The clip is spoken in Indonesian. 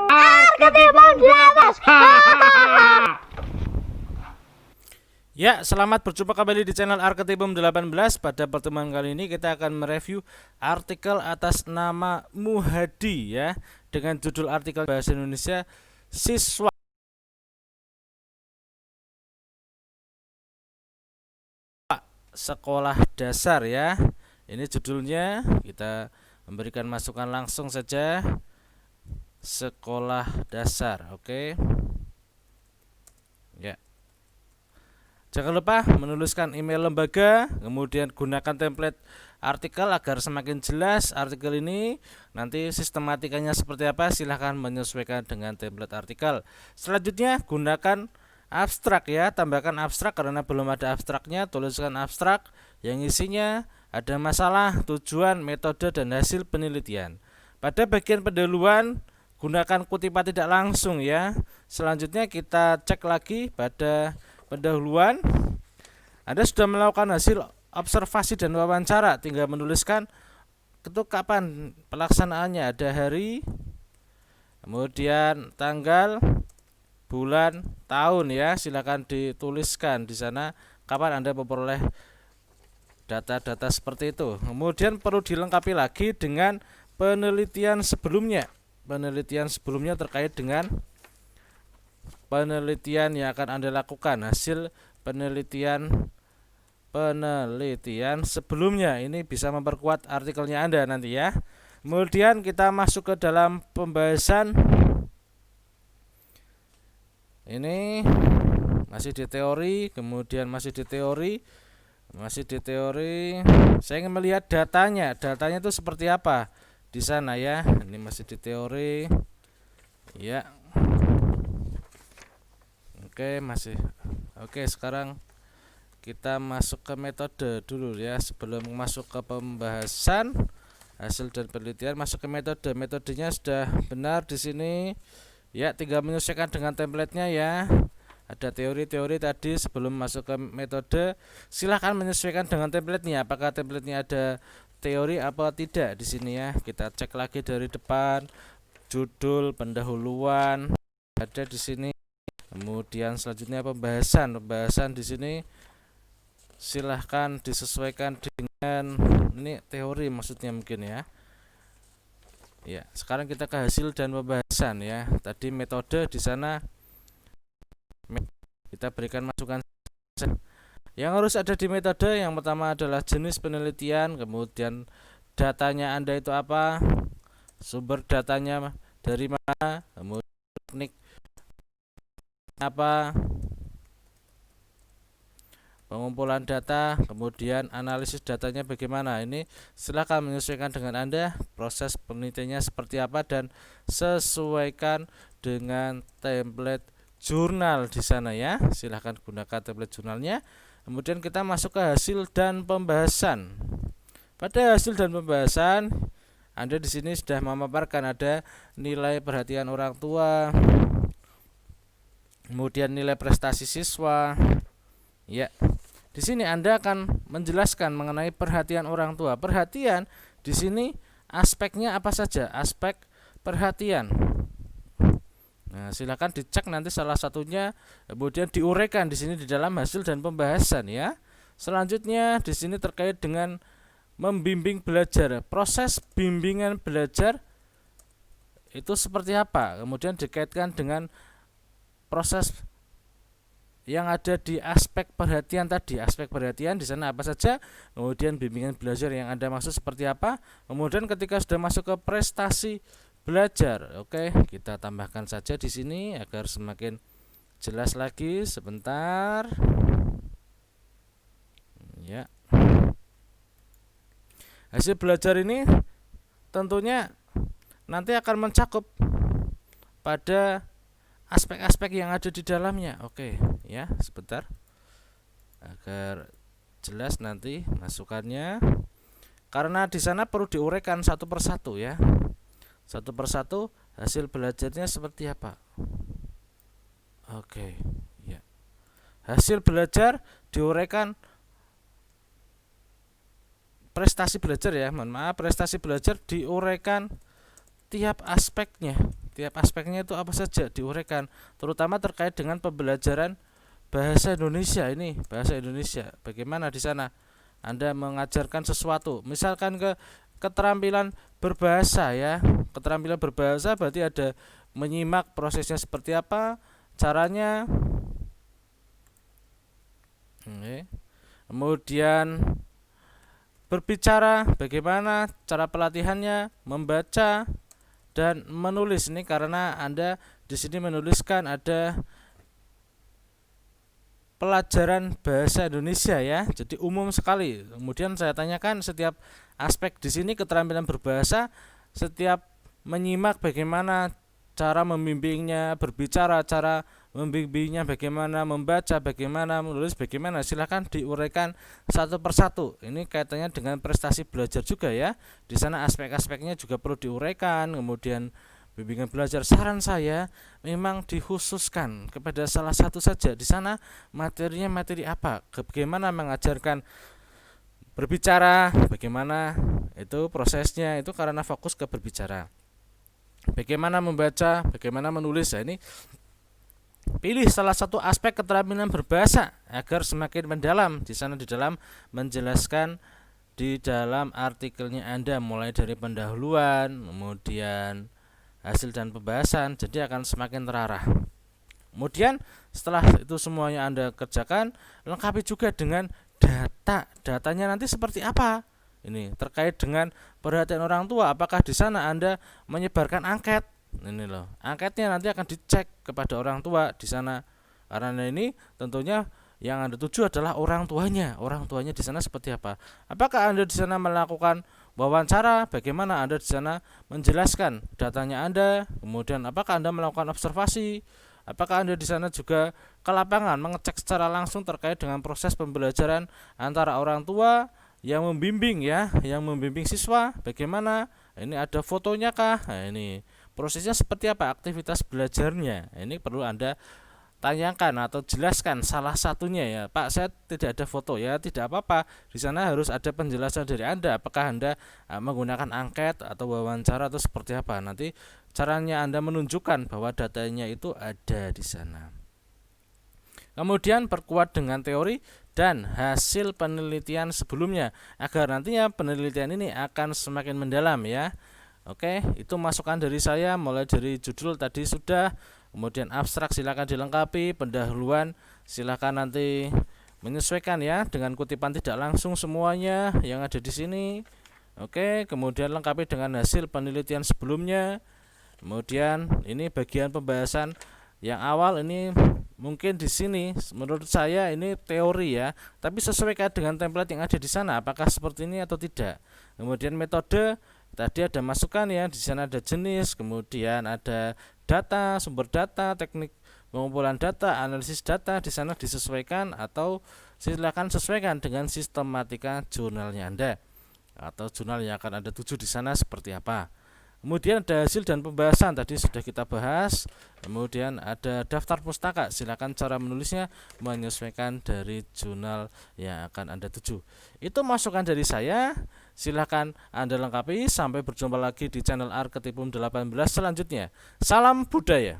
Arketipum di atas. Ya, selamat berjumpa kembali di channel Arketipum 18. Pada pertemuan kali ini kita akan mereview artikel atas nama Muhadi ya, dengan judul artikel bahasa Indonesia siswa sekolah dasar ya. Ini judulnya, kita memberikan masukan langsung saja, sekolah dasar. Oke. Ya. Jangan lupa menuliskan email lembaga, kemudian gunakan template artikel agar semakin jelas artikel ini. Nanti sistematikanya seperti apa, silahkan menyesuaikan dengan template artikel. Selanjutnya gunakan abstrak ya, tambahkan abstrak karena belum ada abstraknya. Tuliskan abstrak yang isinya ada masalah, tujuan, metode, dan hasil penelitian. Pada bagian pendahuluan gunakan kutipan tidak langsung ya. Selanjutnya kita cek lagi pada pendahuluan. Anda sudah melakukan hasil observasi dan wawancara, tinggal menuliskan itu kapan pelaksanaannya, ada hari, kemudian tanggal, bulan, tahun ya. Silakan dituliskan di sana kapan Anda memperoleh data-data seperti itu. Kemudian perlu dilengkapi lagi dengan penelitian sebelumnya. Penelitian sebelumnya terkait dengan penelitian yang akan Anda lakukan, hasil penelitian sebelumnya. Ini bisa memperkuat artikelnya Anda nanti ya. Kemudian kita masuk ke dalam pembahasan. Ini masih di teori, kemudian masih di teori. Saya ingin melihat datanya. Datanya itu seperti apa di sana ya. Ini masih di teori. Ya. Oke, sekarang kita masuk ke metode dulu ya. Sebelum masuk ke pembahasan hasil dan penelitian, masuk ke metode. Metodenya sudah benar di sini. Ya, tinggal menyesuaikan dengan template-nya ya. Ada teori-teori tadi. Sebelum masuk ke metode, silahkan menyesuaikan dengan template-nya. Apakah template-nya ada teori apa tidak di sini ya. Kita cek lagi dari depan. Judul, pendahuluan ada di sini. Kemudian selanjutnya pembahasan di sini silahkan disesuaikan dengan ini teori maksudnya mungkin ya. Ya, sekarang kita ke hasil dan pembahasan ya. Tadi metode di sana kita berikan masukan. Yang harus ada di metode yang pertama adalah jenis penelitian, kemudian datanya Anda itu apa, sumber datanya dari mana, kemudian teknik apa, pengumpulan data, kemudian analisis datanya bagaimana. Ini silakan menyesuaikan dengan Anda, proses penelitiannya seperti apa, dan sesuaikan dengan template jurnal di sana ya. Silahkan gunakan template jurnalnya. Kemudian kita masuk ke hasil dan pembahasan. Pada hasil dan pembahasan, Anda di sini sudah memaparkan ada nilai perhatian orang tua, kemudian nilai prestasi siswa. Ya, di sini Anda akan menjelaskan mengenai perhatian orang tua. Perhatian di sini aspeknya apa saja? Aspek perhatian. Nah, silakan dicek nanti salah satunya, kemudian diuraikan di sini di dalam hasil dan pembahasan ya. Selanjutnya di sini terkait dengan membimbing belajar. Proses bimbingan belajar itu seperti apa? Kemudian dikaitkan dengan proses yang ada di aspek perhatian tadi. Aspek perhatian di sana apa saja? Kemudian bimbingan belajar yang Anda maksud seperti apa? Kemudian ketika sudah masuk ke prestasi belajar, oke, kita tambahkan saja di sini agar semakin jelas lagi. Sebentar. Ya. Hasil belajar ini tentunya nanti akan mencakup pada aspek-aspek yang ada di dalamnya. Oke, ya, sebentar. Agar jelas nanti masukannya. Karena di sana perlu diuraikan satu persatu ya. Satu persatu hasil belajarnya seperti apa. Oke, ya. Hasil belajar diuraikan prestasi belajar ya. Prestasi belajar diuraikan tiap aspeknya. Tiap aspeknya itu apa saja diuraikan, terutama terkait dengan pembelajaran bahasa Indonesia ini, bahasa Indonesia. Bagaimana di sana Anda mengajarkan sesuatu, misalkan keterampilan berbahasa ya. Keterampilan berbahasa berarti ada menyimak prosesnya seperti apa, caranya. Oke. Kemudian berbicara, bagaimana cara pelatihannya, membaca dan menulis. Ini karena Anda di sini menuliskan ada pelajaran bahasa Indonesia ya. Jadi umum sekali. Kemudian saya tanyakan setiap aspek di sini keterampilan berbahasa, setiap menyimak bagaimana cara membimbingnya, berbicara cara membimbingnya, bagaimana membaca, bagaimana menulis, bagaimana, silahkan diuraikan satu persatu. Ini kaitannya dengan prestasi belajar juga ya. Di sana aspek-aspeknya juga perlu diuraikan. Kemudian bimbingan belajar, saran saya memang dikhususkan kepada salah satu saja. Di sana materinya materi apa, bagaimana mengajarkan berbicara, bagaimana itu prosesnya, itu karena fokus ke berbicara. Bagaimana membaca, bagaimana menulis. Nah, ini pilih salah satu aspek keterampilan berbahasa agar semakin mendalam. Di sana di dalam menjelaskan di dalam artikelnya Anda, mulai dari pendahuluan, kemudian hasil dan pembahasan, jadi akan semakin terarah. Kemudian setelah itu semuanya Anda kerjakan, lengkapi juga dengan data. Datanya nanti seperti apa? Ini terkait dengan perhatian orang tua. Apakah di sana Anda menyebarkan angket? Ini loh, angketnya nanti akan dicek kepada orang tua di sana. Karena ini tentunya yang Anda tuju adalah orang tuanya. Orang tuanya di sana seperti apa? Apakah Anda di sana melakukan wawancara? Bagaimana Anda di sana menjelaskan datanya Anda? Kemudian apakah Anda melakukan observasi? Apakah Anda di sana juga ke lapangan mengecek secara langsung terkait dengan proses pembelajaran antara orang tua yang membimbing ya, yang membimbing siswa, bagaimana? Ini ada fotonya kah? Nah, ini prosesnya seperti apa, aktivitas belajarnya. Ini perlu Anda tanyakan atau jelaskan salah satunya ya. Pak, saya tidak ada foto ya, tidak apa-apa. Di sana harus ada penjelasan dari Anda. Apakah Anda menggunakan angket atau wawancara atau seperti apa? Nanti caranya Anda menunjukkan bahwa datanya itu ada di sana. Kemudian perkuat dengan teori dan hasil penelitian sebelumnya agar nantinya penelitian ini akan semakin mendalam ya. Oke, itu masukan dari saya. Mulai dari judul tadi sudah, kemudian abstrak silakan dilengkapi, pendahuluan silakan nanti menyesuaikan ya dengan kutipan tidak langsung semuanya yang ada di sini. Oke, kemudian lengkapi dengan hasil penelitian sebelumnya. Kemudian ini bagian pembahasan yang awal ini mungkin di sini menurut saya ini teori ya, tapi sesuaikan dengan template yang ada di sana, apakah seperti ini atau tidak. Kemudian metode tadi ada masukan ya, di sana ada jenis, kemudian ada data, sumber data, teknik pengumpulan data, analisis data, di sana disesuaikan atau silakan sesuaikan dengan sistematika jurnalnya Anda atau jurnal yang akan Anda tuju di sana seperti apa. Kemudian ada hasil dan pembahasan tadi sudah kita bahas. Kemudian ada daftar pustaka, silakan cara menulisnya menyesuaikan dari jurnal yang akan Anda tuju. Itu masukan dari saya. Silakan Anda lengkapi. Sampai berjumpa lagi di channel Arketipum 18 selanjutnya. Salam budaya.